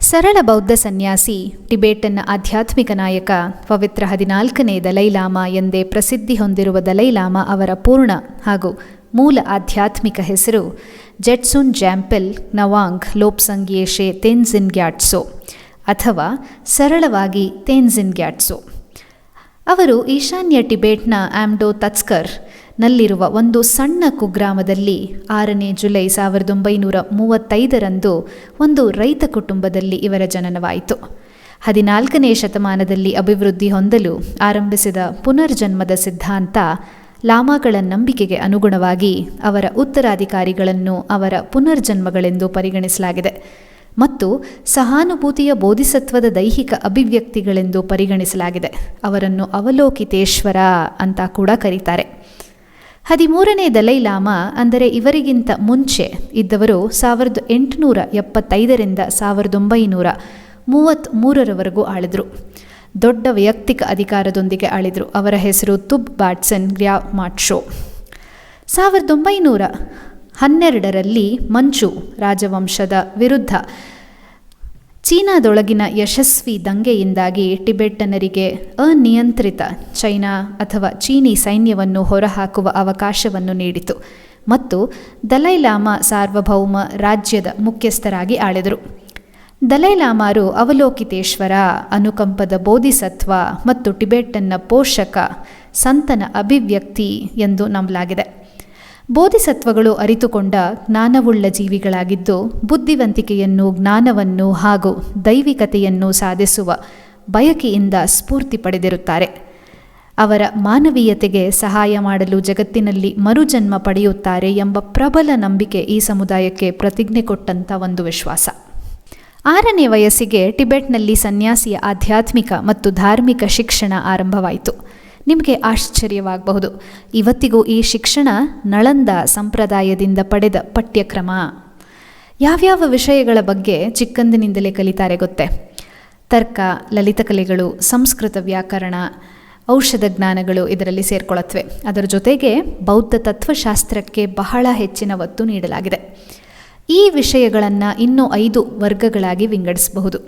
ಸರಳ ಬೌದ್ಧ ಸನ್ಯಾಸಿ, ಟಿಬೇಟನ್ನ ಆಧ್ಯಾತ್ಮಿಕ ನಾಯಕ, ಪವಿತ್ರ 14ನೇ ದಲೈಲಾಮಾ ಎಂದೇ ಪ್ರಸಿದ್ಧಿ ಹೊಂದಿರುವ ದಲೈಲಾಮಾ ಅವರ ಪೂರ್ಣ ಹಾಗೂ ಮೂಲ ಆಧ್ಯಾತ್ಮಿಕ ಹೆಸರು ಜೆಟ್ಸುನ್ ಜ್ಯಾಂಪೆಲ್ ನವಾಂಗ್ ಲೋಪ್ಸಂಗ್ ಯೇಶೆ ತೆನ್ಜಿನ್ ಗ್ಯಾಟ್ಸೋ ಅಥವಾ ಸರಳವಾಗಿ ತೆನ್ಜಿನ್ ಗ್ಯಾಟ್ಸೋ. ಅವರು ಈಶಾನ್ಯ ಟಿಬೇಟ್ನ ಆಮ್ಡೋ ತತ್ಸ್ಕರ್ ನಲ್ಲಿರುವ ಒಂದು ಸಣ್ಣ ಕುಗ್ರಾಮದಲ್ಲಿ 6ನೇ ಜುಲೈ 1935 ಒಂದು ರೈತ ಕುಟುಂಬದಲ್ಲಿ ಇವರ ಜನನವಾಯಿತು. 14ನೇ ಶತಮಾನದಲ್ಲಿ ಅಭಿವೃದ್ಧಿ ಹೊಂದಲು ಆರಂಭಿಸಿದ ಪುನರ್ಜನ್ಮದ ಸಿದ್ಧಾಂತ ಲಾಮಾಗಳ ನಂಬಿಕೆಗೆ ಅನುಗುಣವಾಗಿ ಅವರ ಉತ್ತರಾಧಿಕಾರಿಗಳನ್ನು ಅವರ ಪುನರ್ಜನ್ಮಗಳೆಂದು ಪರಿಗಣಿಸಲಾಗಿದೆ ಮತ್ತು ಸಹಾನುಭೂತಿಯ ಬೋಧಿಸತ್ವದ ದೈಹಿಕ ಅಭಿವ್ಯಕ್ತಿಗಳೆಂದು ಪರಿಗಣಿಸಲಾಗಿದೆ. ಅವರನ್ನು ಅವಲೋಕಿತೇಶ್ವರ ಅಂತ ಕೂಡ ಕರೀತಾರೆ. 13ನೇ ದಲೈಲಾಮಾ ಅಂದರೆ ಇವರಿಗಿಂತ ಮುಂಚೆ ಇದ್ದವರು 1875ರಿಂದ 1933ರವರೆಗೂ ಆಳಿದರು. ದೊಡ್ಡ ವೈಯಕ್ತಿಕ ಅಧಿಕಾರದೊಂದಿಗೆ ಆಳಿದರು. ಅವರ ಹೆಸರು ತುಬ್ ಬಾಟ್ಸನ್ ಗ್ಯಾಮಾಟ್ಶೋ. 1912ರಲ್ಲಿ ಮಂಚು ರಾಜವಂಶದ ವಿರುದ್ಧ ಚೀನಾದೊಳಗಿನ ಯಶಸ್ವಿ ದಂಗೆಯಿಂದಾಗಿ ಟಿಬೆಟ್ಟನರಿಗೆ ಅನಿಯಂತ್ರಿತ ಚೈನಾ ಅಥವಾ ಚೀನಿ ಸೈನ್ಯವನ್ನು ಹೊರಹಾಕುವ ಅವಕಾಶವನ್ನು ನೀಡಿತು ಮತ್ತು ದಲೈಲಾಮಾ ಸಾರ್ವಭೌಮ ರಾಜ್ಯದ ಮುಖ್ಯಸ್ಥರಾಗಿ ಆಳಿದರು. ದಲೈಲಾಮಾರು ಅವಲೋಕಿತೇಶ್ವರ, ಅನುಕಂಪದ ಬೋಧಿಸತ್ವ ಮತ್ತು ಟಿಬೆಟ್ಟನ್ನ ಪೋಷಕ ಸಂತನ ಅಭಿವ್ಯಕ್ತಿ ಎಂದು ನಂಬಲಾಗಿದೆ. ಬೋಧಿಸತ್ವಗಳು ಅರಿತುಕೊಂಡ ಜ್ಞಾನವುಳ್ಳ ಜೀವಿಗಳಾಗಿದ್ದು ಬುದ್ಧಿವಂತಿಕೆಯನ್ನು, ಜ್ಞಾನವನ್ನು ಹಾಗೂ ದೈವಿಕತೆಯನ್ನು ಸಾಧಿಸುವ ಬಯಕೆಯಿಂದ ಸ್ಫೂರ್ತಿ ಪಡೆದಿರುತ್ತಾರೆ. ಅವರ ಮಾನವೀಯತೆಗೆ ಸಹಾಯ ಮಾಡಲು ಜಗತ್ತಿನಲ್ಲಿ ಮರುಜನ್ಮ ಪಡೆಯುತ್ತಾರೆ ಎಂಬ ಪ್ರಬಲ ನಂಬಿಕೆ ಈ ಸಮುದಾಯಕ್ಕೆ ಪ್ರತಿಜ್ಞೆ ಕೊಟ್ಟಂಥ ಒಂದು ವಿಶ್ವಾಸ. 6ನೇ ವಯಸ್ಸಿಗೆ ಟಿಬೆಟ್ನಲ್ಲಿ ಸನ್ಯಾಸಿಯ ಆಧ್ಯಾತ್ಮಿಕ ಮತ್ತು ಧಾರ್ಮಿಕ ಶಿಕ್ಷಣ ಆರಂಭವಾಯಿತು. ನಿಮಗೆ ಆಶ್ಚರ್ಯವಾಗಬಹುದು, ಇವತ್ತಿಗೂ ಈ ಶಿಕ್ಷಣ ನಳಂದ ಸಂಪ್ರದಾಯದಿಂದ ಪಡೆದ ಪಠ್ಯಕ್ರಮ. ಯಾವ್ಯಾವ ವಿಷಯಗಳ ಬಗ್ಗೆ ಚಿಕ್ಕಂದಿನಿಂದಲೇ ಕಲಿತಾರೆ ಗೊತ್ತೇ? ತರ್ಕ, ಲಲಿತಕಲೆಗಳು, ಸಂಸ್ಕೃತ ವ್ಯಾಕರಣ, ಔಷಧ ಜ್ಞಾನಗಳು ಇದರಲ್ಲಿ ಸೇರ್ಕೊಳ್ಳುತ್ತವೆ. ಅದರ ಜೊತೆಗೆ ಬೌದ್ಧ ತತ್ವಶಾಸ್ತ್ರಕ್ಕೆ ಬಹಳ ಹೆಚ್ಚಿನ ಒತ್ತು ನೀಡಲಾಗಿದೆ. ಈ ವಿಷಯಗಳನ್ನು ಇನ್ನೂ 5 ವರ್ಗಗಳಾಗಿ ವಿಂಗಡಿಸಬಹುದು.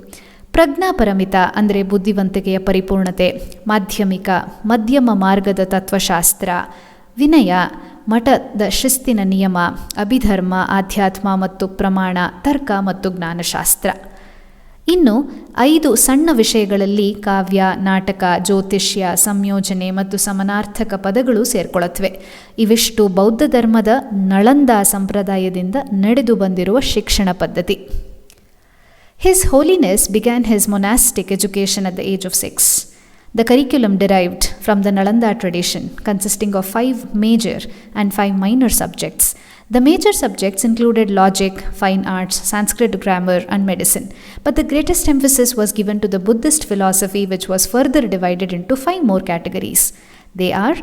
ಪ್ರಜ್ಞಾಪರಮಿತ ಅಂದರೆ ಬುದ್ಧಿವಂತಿಕೆಯ ಪರಿಪೂರ್ಣತೆ, ಮಾಧ್ಯಮಿಕ ಮಧ್ಯಮ ಮಾರ್ಗದ ತತ್ವಶಾಸ್ತ್ರ, ವಿನಯ ಮಠದ ಶಿಸ್ತಿನ ನಿಯಮ, ಅಭಿಧರ್ಮ ಆಧ್ಯಾತ್ಮ ಮತ್ತು ಪ್ರಮಾಣ, ತರ್ಕ ಮತ್ತು ಜ್ಞಾನಶಾಸ್ತ್ರ. ಇನ್ನು 5 ಸಣ್ಣ ವಿಷಯಗಳಲ್ಲಿ ಕಾವ್ಯ, ನಾಟಕ, ಜ್ಯೋತಿಷ್ಯ, ಸಂಯೋಜನೆ ಮತ್ತು ಸಮಾನಾರ್ಥಕ ಪದಗಳು ಸೇರ್ಕೊಳ್ಳುತ್ತವೆ. ಇವಿಷ್ಟು ಬೌದ್ಧ ಧರ್ಮದ ನಳಂದ ಸಂಪ್ರದಾಯದಿಂದ ನಡೆದು ಬಂದಿರುವ ಶಿಕ್ಷಣ ಪದ್ಧತಿ. His Holiness began his monastic education at the age of 6. The curriculum derived from the Nalanda tradition, consisting of 5 major and 5 minor subjects. The major subjects included logic, fine arts, Sanskrit grammar, and medicine. But the greatest emphasis was given to the Buddhist philosophy, which was further divided into 5 more categories. They are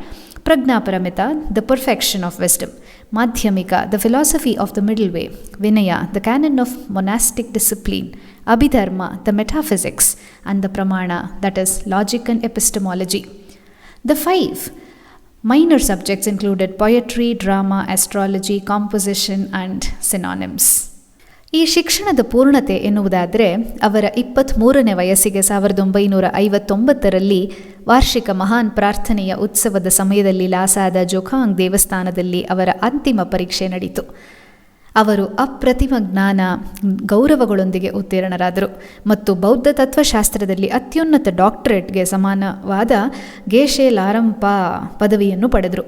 Prajnaparamita, the perfection of wisdom; Madhyamika, the philosophy of the middle way; Vinaya, the canon of monastic discipline; Abhidharma, the metaphysics; and the Pramana, that is logic and epistemology. The 5 minor subjects included poetry, drama, astrology, composition, and synonyms. ಈ ಶಿಕ್ಷಣದ ಪೂರ್ಣತೆ ಎನ್ನುವುದಾದರೆ ಅವರ 23ನೇ ವಯಸ್ಸಿಗೆ 1959ರಲ್ಲಿ ವಾರ್ಷಿಕ ಮಹಾನ್ ಪ್ರಾರ್ಥನೆಯ ಉತ್ಸವದ ಸಮಯದಲ್ಲಿ ಲಾಸಾದ ಜೋಖಾಂಗ್ ದೇವಸ್ಥಾನದಲ್ಲಿ ಅವರ ಅಂತಿಮ ಪರೀಕ್ಷೆ ನಡೆಯಿತು. ಅವರು ಅಪ್ರತಿಮ ಜ್ಞಾನ ಗೌರವಗಳೊಂದಿಗೆ ಉತ್ತೀರ್ಣರಾದರು ಮತ್ತು ಬೌದ್ಧ ತತ್ವಶಾಸ್ತ್ರದಲ್ಲಿ ಅತ್ಯುನ್ನತ ಡಾಕ್ಟರೇಟ್ಗೆ ಸಮಾನವಾದ ಗೇಶೆ ಲಾರಂಪಾ ಪದವಿಯನ್ನು ಪಡೆದರು.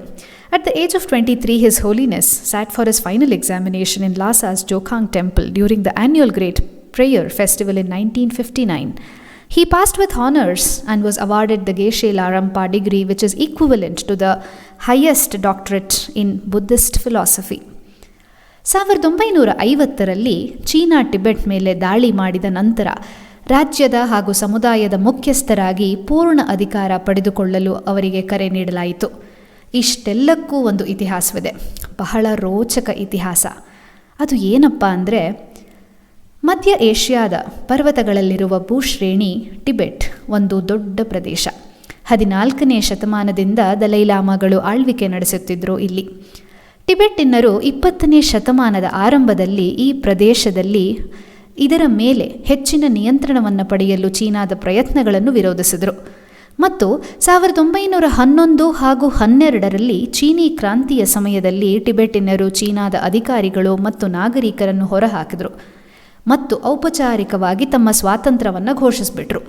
At the age of 23, His Holiness sat for his final examination in Lhasa's Jokhang Temple during the annual Great Prayer Festival in 1959. He passed with honors and was awarded the Geshe Larampa degree, which is equivalent to the highest doctorate in Buddhist philosophy. 1950ರಲ್ಲಿ China Tibet ಮೇಲೆ ದಾಳಿ ಮಾಡಿದ ನಂತರ ರಾಜ್ಯದ ಹಾಗೂ ಸಮುದಾಯದ ಮುಖ್ಯಸ್ಥರಾಗಿ ಪೂರ್ಣ ಅಧಿಕಾರ ಪಡೆದುಕೊಳ್ಳಲು ಅವರಿಗೆ ಕರೆ ನೀಡಲಾಯಿತು. ಇಷ್ಟೆಲ್ಲಕ್ಕೂ ಒಂದು ಇತಿಹಾಸವಿದೆ, ಬಹಳ ರೋಚಕ ಇತಿಹಾಸ. ಅದು ಏನಪ್ಪ ಅಂದರೆ, ಮಧ್ಯ ಏಷ್ಯಾದ ಪರ್ವತಗಳಲ್ಲಿರುವ ಭೂಶ್ರೇಣಿ ಟಿಬೆಟ್ ಒಂದು ದೊಡ್ಡ ಪ್ರದೇಶ. 14ನೇ ಶತಮಾನದಿಂದ ದಲೈಲಾಮಾಗಳು ಆಳ್ವಿಕೆ ನಡೆಸುತ್ತಿದ್ದರು ಇಲ್ಲಿ. ಟಿಬೆಟ್ಟಿನರು 20ನೇ ಶತಮಾನದ ಆರಂಭದಲ್ಲಿ ಈ ಪ್ರದೇಶದಲ್ಲಿ ಇದರ ಮೇಲೆ ಹೆಚ್ಚಿನ ನಿಯಂತ್ರಣವನ್ನು ಪಡೆಯಲು ಚೀನಾದ ಪ್ರಯತ್ನಗಳನ್ನು ವಿರೋಧಿಸಿದರು. ಮತ್ತು 1911 ಹಾಗೂ 12ರಲ್ಲಿ ಚೀನಿ ಕ್ರಾಂತಿಯ ಸಮಯದಲ್ಲಿ ಟಿಬೆಟ್ಟಿನರು ಚೀನಾದ ಅಧಿಕಾರಿಗಳು ಮತ್ತು ನಾಗರಿಕರನ್ನು ಹೊರಹಾಕಿದರು ಮತ್ತು ಔಪಚಾರಿಕವಾಗಿ ತಮ್ಮ ಸ್ವಾತಂತ್ರ್ಯವನ್ನು ಘೋಷಿಸಿಬಿಟ್ರು.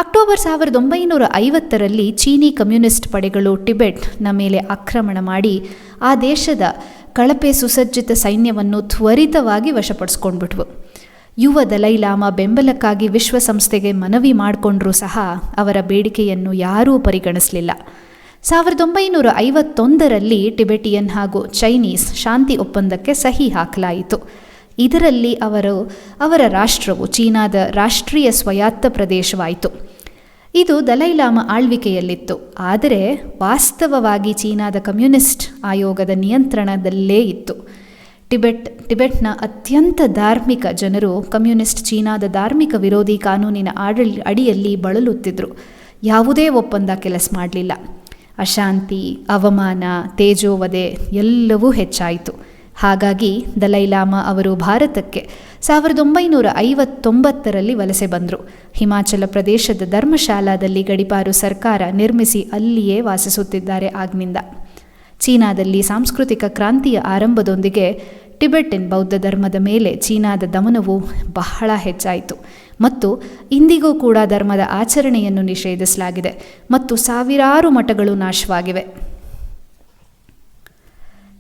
ಅಕ್ಟೋಬರ್ 1950ರಲ್ಲಿ ಚೀನಿ ಕಮ್ಯುನಿಸ್ಟ್ ಪಡೆಗಳು ಟಿಬೆಟ್ನ ಮೇಲೆ ಆಕ್ರಮಣ ಮಾಡಿ ಆ ದೇಶದ ಕಳಪೆ ಸುಸಜ್ಜಿತ ಸೈನ್ಯವನ್ನು ತ್ವರಿತವಾಗಿ ವಶಪಡಿಸ್ಕೊಂಡ್ಬಿಟ್ವು. ಯುವ ದಲೈಲಾಮಾ ಬೆಂಬಲಕ್ಕಾಗಿ ವಿಶ್ವಸಂಸ್ಥೆಗೆ ಮನವಿ ಮಾಡಿಕೊಂಡ್ರೂ ಸಹ ಅವರ ಬೇಡಿಕೆಯನ್ನು ಯಾರೂ ಪರಿಗಣಿಸಲಿಲ್ಲ. 1951ರಲ್ಲಿ ಟಿಬೆಟಿಯನ್ ಹಾಗೂ ಚೈನೀಸ್ ಶಾಂತಿ ಒಪ್ಪಂದಕ್ಕೆ ಸಹಿ ಹಾಕಲಾಯಿತು. ಇದರಲ್ಲಿ ಅವರ ರಾಷ್ಟ್ರವು ಚೀನಾದ ರಾಷ್ಟ್ರೀಯ ಸ್ವಾಯತ್ತ ಪ್ರದೇಶವಾಯಿತು. ಇದು ದಲೈಲಾಮಾ ಆಳ್ವಿಕೆಯಲ್ಲಿತ್ತು, ಆದರೆ ವಾಸ್ತವವಾಗಿ ಚೀನಾದ ಕಮ್ಯುನಿಸ್ಟ್ ಆಯೋಗದ ನಿಯಂತ್ರಣದಲ್ಲೇ ಇತ್ತು. ಟಿಬೆಟ್ನ ಅತ್ಯಂತ ಧಾರ್ಮಿಕ ಜನರು ಕಮ್ಯುನಿಸ್ಟ್ ಚೀನಾದ ಧಾರ್ಮಿಕ ವಿರೋಧಿ ಕಾನೂನಿನ ಅಡಿಯಲ್ಲಿ ಬಳಲುತ್ತಿದ್ದರು. ಯಾವುದೇ ಒಪ್ಪಂದ ಕೆಲಸ ಮಾಡಲಿಲ್ಲ. ಅಶಾಂತಿ, ಅವಮಾನ, ತೇಜೋವಧೆ ಎಲ್ಲವೂ ಹೆಚ್ಚಾಯಿತು. ಹಾಗಾಗಿ ದಲೈಲಾಮಾ ಅವರು ಭಾರತಕ್ಕೆ 1959ರಲ್ಲಿ ವಲಸೆ ಬಂದರು. ಹಿಮಾಚಲ ಪ್ರದೇಶದ ಧರ್ಮಶಾಲಾದಲ್ಲಿ ಗಡಿಪಾರು ಸರ್ಕಾರ ನಿರ್ಮಿಸಿ ಅಲ್ಲಿಯೇ ವಾಸಿಸುತ್ತಿದ್ದಾರೆ ಆಗ್ನಿಂದ. ಚೀನಾದಲ್ಲಿ ಸಾಂಸ್ಕೃತಿಕ ಕ್ರಾಂತಿಯ ಆರಂಭದೊಂದಿಗೆ ಟಿಬೆಟಿನ್ ಬೌದ್ಧ ಧರ್ಮದ ಮೇಲೆ ಚೀನಾದ ದಮನವು ಬಹಳ ಹೆಚ್ಚಾಯಿತು ಮತ್ತು ಇಂದಿಗೂ ಕೂಡ ಧರ್ಮದ ಆಚರಣೆಯನ್ನು ನಿಷೇಧಿಸಲಾಗಿದೆ ಮತ್ತು ಸಾವಿರಾರು ಮಠಗಳು ನಾಶವಾಗಿವೆ.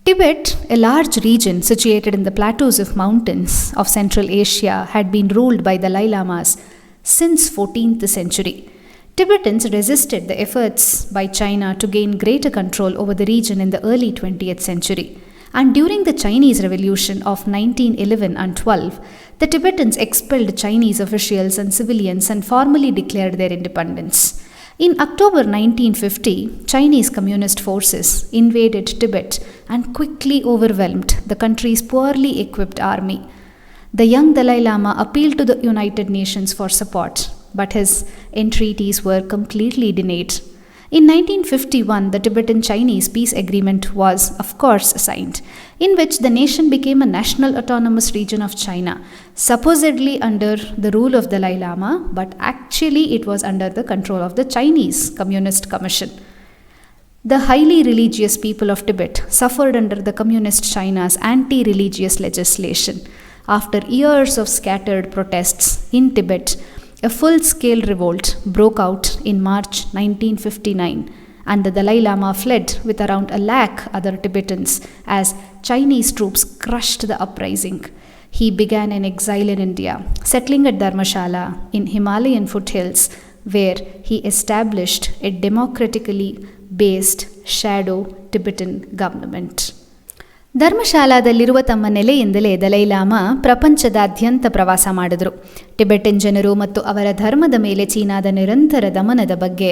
Tibet, a large region situated in the plateaus of mountains of Central Asia, had been ruled by Dalai Lamas since 14th century. Tibetans resisted the efforts by China to gain greater control over the region in the early 20th century. And during the Chinese Revolution of 1911 and 12, the Tibetans expelled Chinese officials and civilians and formally declared their independence. In October 1950, Chinese communist forces invaded Tibet and quickly overwhelmed the country's poorly equipped army. The young Dalai Lama appealed to the United Nations for support, but his entreaties were completely denied. In 1951, the Tibetan-Chinese peace agreement was, of course, signed, in which the nation became a national autonomous region of China, supposedly under the rule of Dalai Lama, but actually it was under the control of the Chinese Communist Commission. The highly religious people of Tibet suffered under the Communist China's anti-religious legislation. After years of scattered protests in Tibet, a full-scale revolt broke out in March 1959, and the Dalai Lama fled with around 100,000 other Tibetans as Chinese troops crushed the uprising. He began an exile in India, settling at Dharmashala in Himalayan foothills, where he established a democratically based shadow Tibetan government. ಧರ್ಮಶಾಲಾದಲ್ಲಿರುವ ತಮ್ಮ ನೆಲೆಯಿಂದಲೇ Dalai Lama ಪ್ರಪಂಚದಾದ್ಯಂತ ಪ್ರವಾಸ ಮಾಡಿದರು. Tibetan ಜನರು ಮತ್ತು ಅವರ ಧರ್ಮದ ಮೇಲೆ ಚೀನಾದ ನಿರಂತರ ದಮನದ ಬಗ್ಗೆ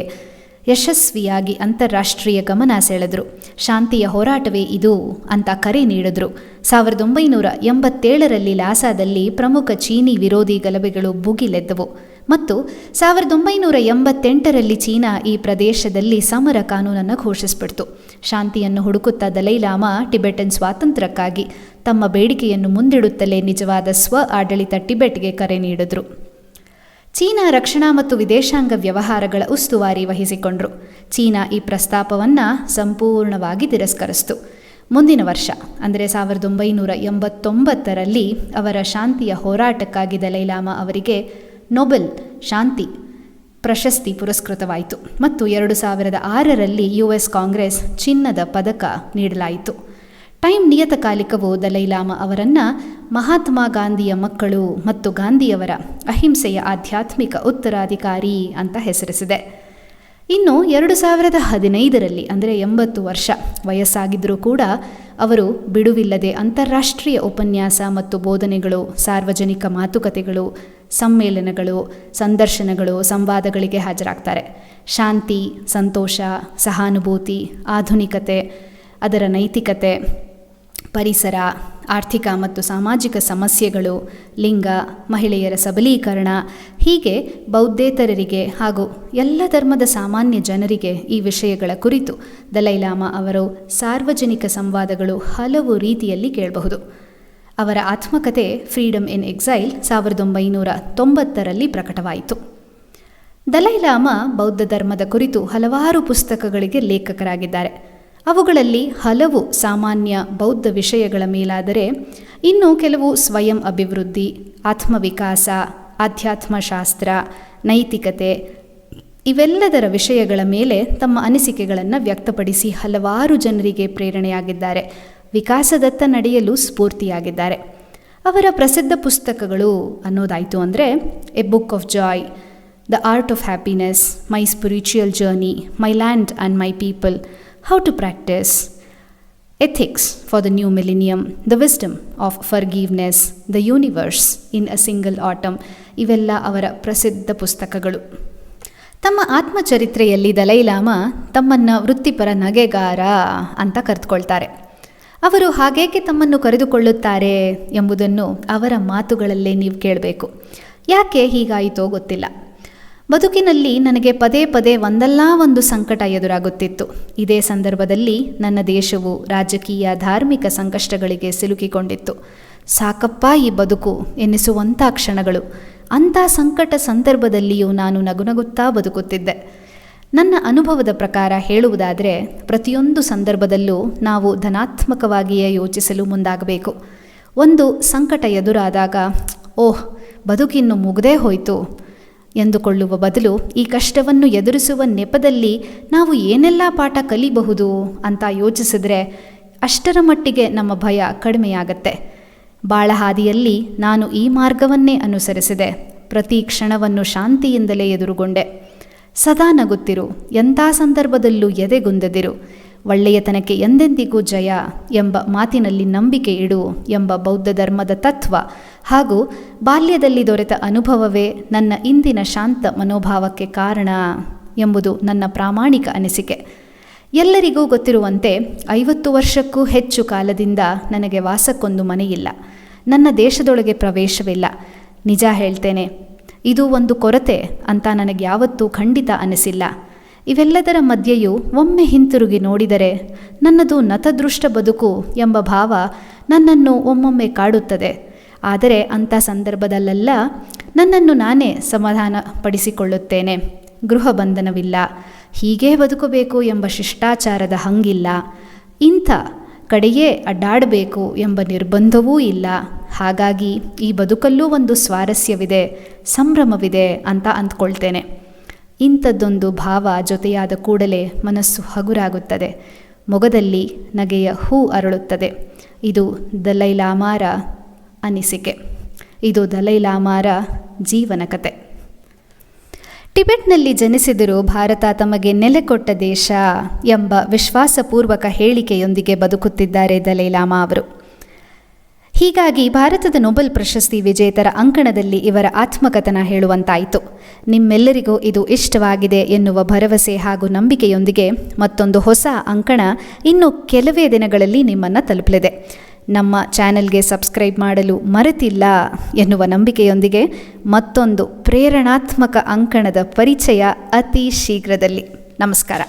ಯಶಸ್ವಿಯಾಗಿ ಅಂತಾರಾಷ್ಟ್ರೀಯ ಗಮನ ಸೆಳೆದರು. ಶಾಂತಿಯ ಹೋರಾಟವೇ ಇದು ಅಂತ ಕರೆ ನೀಡಿದರು. 1987ರಲ್ಲಿ ಲಾಸಾದಲ್ಲಿ ಪ್ರಮುಖ ಚೀನಿ ವಿರೋಧಿ ಗಲಭೆಗಳು ಭುಗಿಲೆದ್ದವು ಮತ್ತು 1988ರಲ್ಲಿ ಚೀನಾ ಈ ಪ್ರದೇಶದಲ್ಲಿ ಸಮರ ಕಾನೂನನ್ನು ಘೋಷಿಸಿಬಿಡ್ತು. ಶಾಂತಿಯನ್ನು ಹುಡುಕುತ್ತಾ ದಲೈಲಾಮಾ ಟಿಬೆಟನ್ ಸ್ವಾತಂತ್ರ್ಯಕ್ಕಾಗಿ ತಮ್ಮ ಬೇಡಿಕೆಯನ್ನು ಮುಂದಿಡುತ್ತಲೇ ನಿಜವಾದ ಆಡಳಿತ ಟಿಬೆಟ್ಗೆ ಕರೆ ನೀಡಿದರು. ಚೀನಾ ರಕ್ಷಣಾ ಮತ್ತು ವಿದೇಶಾಂಗ ವ್ಯವಹಾರಗಳ ಉಸ್ತುವಾರಿ ವಹಿಸಿಕೊಂಡರು. ಚೀನಾ ಈ ಪ್ರಸ್ತಾಪವನ್ನು ಸಂಪೂರ್ಣವಾಗಿ ತಿರಸ್ಕರಿಸಿತು. ಮುಂದಿನ ವರ್ಷ ಅಂದರೆ 1989ರಲ್ಲಿ ಅವರ ಶಾಂತಿಯ ಹೋರಾಟಕ್ಕಾಗಿ ದಲೈಲಾಮಾ ಅವರಿಗೆ ನೊಬೆಲ್ ಶಾಂತಿ ಪ್ರಶಸ್ತಿ ಪುರಸ್ಕೃತವಾಯಿತು ಮತ್ತು 2006ರಲ್ಲಿ US ಕಾಂಗ್ರೆಸ್ ಚಿನ್ನದ ಪದಕ ನೀಡಲಾಯಿತು. ಟೈಮ್ ನಿಯತಕಾಲಿಕವು ದಲೈಲಾಮಾ ಅವರನ್ನು ಮಹಾತ್ಮ ಗಾಂಧಿಯ ಮಕ್ಕಳು ಮತ್ತು ಗಾಂಧಿಯವರ ಅಹಿಂಸೆಯ ಆಧ್ಯಾತ್ಮಿಕ ಉತ್ತರಾಧಿಕಾರಿ ಅಂತ ಹೆಸರಿಸಿದೆ. ಇನ್ನು 2015ರಲ್ಲಿ ಅಂದರೆ 80 ವರ್ಷ ವಯಸ್ಸಾಗಿದ್ದರೂ ಕೂಡ ಅವರು ಬಿಡುವಿಲ್ಲದೆ ಅಂತಾರಾಷ್ಟ್ರೀಯ ಉಪನ್ಯಾಸ ಮತ್ತು ಬೋಧನೆಗಳು, ಸಾರ್ವಜನಿಕ ಮಾತುಕತೆಗಳು, ಸಮ್ಮೇಳನಗಳು, ಸಂದರ್ಶನಗಳು, ಸಂವಾದಗಳಿಗೆ ಹಾಜರಾಗ್ತಾರೆ. ಶಾಂತಿ, ಸಂತೋಷ, ಸಹಾನುಭೂತಿ, ಆಧುನಿಕತೆ, ಅದರ ನೈತಿಕತೆ, ಪರಿಸರ, ಆರ್ಥಿಕ ಮತ್ತು ಸಾಮಾಜಿಕ ಸಮಸ್ಯೆಗಳು, ಲಿಂಗ, ಮಹಿಳೆಯರ ಸಬಲೀಕರಣ, ಹೀಗೆ ಬೌದ್ಧೇತರರಿಗೆ ಹಾಗೂ ಎಲ್ಲ ಧರ್ಮದ ಸಾಮಾನ್ಯ ಜನರಿಗೆ ಈ ವಿಷಯಗಳ ಕುರಿತು ದಲೈಲಾಮಾ ಅವರು ಸಾರ್ವಜನಿಕ ಸಂವಾದಗಳು ಹಲವು ರೀತಿಯಲ್ಲಿ ಕೇಳಬಹುದು. ಅವರ ಆತ್ಮಕಥೆ ಫ್ರೀಡಮ್ ಇನ್ ಎಕ್ಸೈಲ್ 1990ರಲ್ಲಿ ಪ್ರಕಟವಾಯಿತು. ದಲೈಲಾಮಾ ಬೌದ್ಧ ಧರ್ಮದ ಕುರಿತು ಹಲವಾರು ಪುಸ್ತಕಗಳಿಗೆ ಲೇಖಕರಾಗಿದ್ದಾರೆ. ಅವುಗಳಲ್ಲಿ ಹಲವು ಸಾಮಾನ್ಯ ಬೌದ್ಧ ವಿಷಯಗಳ ಮೇಲಾದರೆ ಇನ್ನು ಕೆಲವು ಸ್ವಯಂ ಅಭಿವೃದ್ಧಿ, ಆತ್ಮವಿಕಾಸ, ಆಧ್ಯಾತ್ಮಶಾಸ್ತ್ರ, ನೈತಿಕತೆ ಇವೆಲ್ಲದರ ವಿಷಯಗಳ ಮೇಲೆ ತಮ್ಮ ಅನಿಸಿಕೆಗಳನ್ನು ವ್ಯಕ್ತಪಡಿಸಿ ಹಲವಾರು ಜನರಿಗೆ ಪ್ರೇರಣೆಯಾಗಿದ್ದಾರೆ. ವಿಕಾಸದತ್ತ ನಡೆಯಲು ಸ್ಫೂರ್ತಿಯಾಗಿದ್ದಾರೆ. ಅವರ ಪ್ರಸಿದ್ಧ ಪುಸ್ತಕಗಳು ಅನ್ನೋದಾಯಿತು ಅಂದರೆ a book of joy, the art of happiness, my spiritual journey, my land and my people, how to practise, ethics for the new millennium, the wisdom of forgiveness, the universe in a single atom ಇವೆಲ್ಲ ಅವರ ಪ್ರಸಿದ್ಧ ಪುಸ್ತಕಗಳು. ತಮ್ಮ ಆತ್ಮಚರಿತ್ರೆಯಲ್ಲಿ Dalai Lama ತಮ್ಮನ್ನು ವೃತ್ತಿಪರ ನಗೆಗಾರ ಅಂತ ಕರೆದುಕೊಳ್ತಾರೆ. ಅವರು ಹಾಗೇಕೆ ತಮ್ಮನ್ನು ಕರೆದುಕೊಳ್ಳುತ್ತಾರೆ ಎಂಬುದನ್ನು ಅವರ ಮಾತುಗಳಲ್ಲೇ ನೀವು ಕೇಳಬೇಕು. ಯಾಕೆ ಹೀಗಾಯಿತೋ ಗೊತ್ತಿಲ್ಲ. ಬದುಕಿನಲ್ಲಿ ನನಗೆ ಪದೇ ಪದೇ ಒಂದಲ್ಲ ಒಂದು ಸಂಕಟ ಎದುರಾಗುತ್ತಿತ್ತು. ಇದೇ ಸಂದರ್ಭದಲ್ಲಿ ನನ್ನ ದೇಶವು ರಾಜಕೀಯ, ಧಾರ್ಮಿಕ ಸಂಕಷ್ಟಗಳಿಗೆ ಸಿಲುಕಿಕೊಂಡಿತ್ತು. ಸಾಕಪ್ಪ ಈ ಬದುಕು ಎನ್ನಿಸುವಂಥ ಕ್ಷಣಗಳು. ಅಂಥ ಸಂಕಟ ಸಂದರ್ಭದಲ್ಲಿಯೂ ನಾನು ನಗುನಗುತ್ತಾ ಬದುಕುತ್ತಿದ್ದೆ. ನನ್ನ ಅನುಭವದ ಪ್ರಕಾರ ಹೇಳುವುದಾದರೆ ಪ್ರತಿಯೊಂದು ಸಂದರ್ಭದಲ್ಲೂ ನಾವು ಧನಾತ್ಮಕವಾಗಿಯೇ ಯೋಚಿಸಲು ಮುಂದಾಗಬೇಕು. ಒಂದು ಸಂಕಟ ಎದುರಾದಾಗ ಓಹ್ ಬದುಕಿನ್ನು ಮುಗದೇ ಹೋಯಿತು ಎಂದುಕೊಳ್ಳುವ ಬದಲು ಈ ಕಷ್ಟವನ್ನು ಎದುರಿಸುವ ನೆಪದಲ್ಲಿ ನಾವು ಏನೆಲ್ಲ ಪಾಠ ಕಲಿಬಹುದು ಅಂತ ಯೋಚಿಸಿದ್ರೆ ಅಷ್ಟರ ಮಟ್ಟಿಗೆ ನಮ್ಮ ಭಯ ಕಡಿಮೆಯಾಗತ್ತೆ. ಬಾಳ ಹಾದಿಯಲ್ಲಿ ನಾನು ಈ ಮಾರ್ಗವನ್ನೇ ಅನುಸರಿಸಿದೆ. ಪ್ರತಿ ಕ್ಷಣವನ್ನು ಶಾಂತಿಯಿಂದಲೇ ಎದುರುಗೊಂಡೆ. ಸದಾ ನಗುತ್ತಿರು, ಎಂಥ ಸಂದರ್ಭದಲ್ಲೂ ಎದೆಗುಂದದಿರು, ಒಳ್ಳೆಯತನಕ್ಕೆ ಎಂದೆಂದಿಗೂ ಜಯ ಎಂಬ ಮಾತಿನಲ್ಲಿ ನಂಬಿಕೆ ಇಡು ಎಂಬ ಬೌದ್ಧ ಧರ್ಮದ ತತ್ವ ಹಾಗೂ ಬಾಲ್ಯದಲ್ಲಿ ದೊರೆತ ಅನುಭವವೇ ನನ್ನ ಇಂದಿನ ಶಾಂತ ಮನೋಭಾವಕ್ಕೆ ಕಾರಣ ಎಂಬುದು ನನ್ನ ಪ್ರಾಮಾಣಿಕ ಅನಿಸಿಕೆ. ಎಲ್ಲರಿಗೂ ಗೊತ್ತಿರುವಂತೆ 50 ವರ್ಷಕ್ಕೂ ಹೆಚ್ಚು ಕಾಲದಿಂದ ನನಗೆ ವಾಸಕ್ಕೊಂದು ಮನೆಯಿಲ್ಲ. ನನ್ನ ದೇಶದೊಳಗೆ ಪ್ರವೇಶವಿಲ್ಲ. ನಿಜ ಹೇಳ್ತೇನೆ, ಇದು ಒಂದು ಕೊರತೆ ಅಂತ ನನಗೆ ಯಾವತ್ತೂ ಖಂಡಿತ ಅನಿಸಿಲ್ಲ. ಇವೆಲ್ಲದರ ಮಧ್ಯೆಯೂ ಒಮ್ಮೆ ಹಿಂತಿರುಗಿ ನೋಡಿದರೆ ನನ್ನದು ನತದೃಷ್ಟ ಬದುಕು ಎಂಬ ಭಾವ ನನ್ನನ್ನು ಒಮ್ಮೊಮ್ಮೆ ಕಾಡುತ್ತದೆ. ಆದರೆ ಅಂಥ ಸಂದರ್ಭದಲ್ಲೆಲ್ಲ ನನ್ನನ್ನು ನಾನೇ ಸಮಾಧಾನ ಪಡಿಸಿಕೊಳ್ಳುತ್ತೇನೆ. ಗೃಹ ಬಂಧನವಿಲ್ಲ, ಹೀಗೇ ಬದುಕಬೇಕು ಎಂಬ ಶಿಷ್ಟಾಚಾರದ ಹಂಗಿಲ್ಲ, ಇಂಥ ಕಡೆಯೇ ಅಡ್ಡಾಡಬೇಕು ಎಂಬ ನಿರ್ಬಂಧವೂ ಇಲ್ಲ. ಹಾಗಾಗಿ ಈ ಬದುಕಲ್ಲೂ ಒಂದು ಸ್ವಾರಸ್ಯವಿದೆ, ಸಂಭ್ರಮವಿದೆ ಅಂತ ಅಂದ್ಕೊಳ್ತೇನೆ. ಇಂಥದ್ದೊಂದು ಭಾವ ಜೊತೆಯಾದ ಕೂಡಲೇ ಮನಸ್ಸು ಹಗುರಾಗುತ್ತದೆ, ಮೊಗದಲ್ಲಿ ನಗೆಯ ಹೂ ಅರಳುತ್ತದೆ. ಇದು ದಲೈಲಾಮಾರ ಅನಿಸಿಕೆ. ಇದು ದಲೈಲಾಮಾರ ಜೀವನ ಕತೆ. ಟಿಬೆಟ್ನಲ್ಲಿ ಜನಿಸಿದರೂ ಭಾರತ ತಮಗೆ ನೆಲೆಕೊಟ್ಟ ದೇಶ ಎಂಬ ವಿಶ್ವಾಸಪೂರ್ವಕ ಹೇಳಿಕೆಯೊಂದಿಗೆ ಬದುಕುತ್ತಿದ್ದಾರೆ ದಲೈಲಾಮಾ ಅವರು. ಹೀಗಾಗಿ ಭಾರತದ ನೊಬೆಲ್ ಪ್ರಶಸ್ತಿ ವಿಜೇತರ ಅಂಕಣದಲ್ಲಿ ಇವರ ಆತ್ಮಕಥನ ಹೇಳುವಂತಾಯಿತು. ನಿಮ್ಮೆಲ್ಲರಿಗೂ ಇದು ಇಷ್ಟವಾಗಿದೆ ಎನ್ನುವ ಭರವಸೆ ಹಾಗೂ ನಂಬಿಕೆಯೊಂದಿಗೆ ಮತ್ತೊಂದು ಹೊಸ ಅಂಕಣ ಇನ್ನು ಕೆಲವೇ ದಿನಗಳಲ್ಲಿ ನಿಮ್ಮನ್ನು ತಲುಪಲಿದೆ. ನಮ್ಮ ಚಾನೆಲ್ಗೆ ಸಬ್ಸ್ಕ್ರೈಬ್ ಮಾಡಲು ಮರೆತಿಲ್ಲ ಎನ್ನುವ ನಂಬಿಕೆಯೊಂದಿಗೆ ಮತ್ತೊಂದು ಪ್ರೇರಣಾತ್ಮಕ ಅಂಕಣದ ಪರಿಚಯ ಅತಿ ಶೀಘ್ರದಲ್ಲಿ. ನಮಸ್ಕಾರ.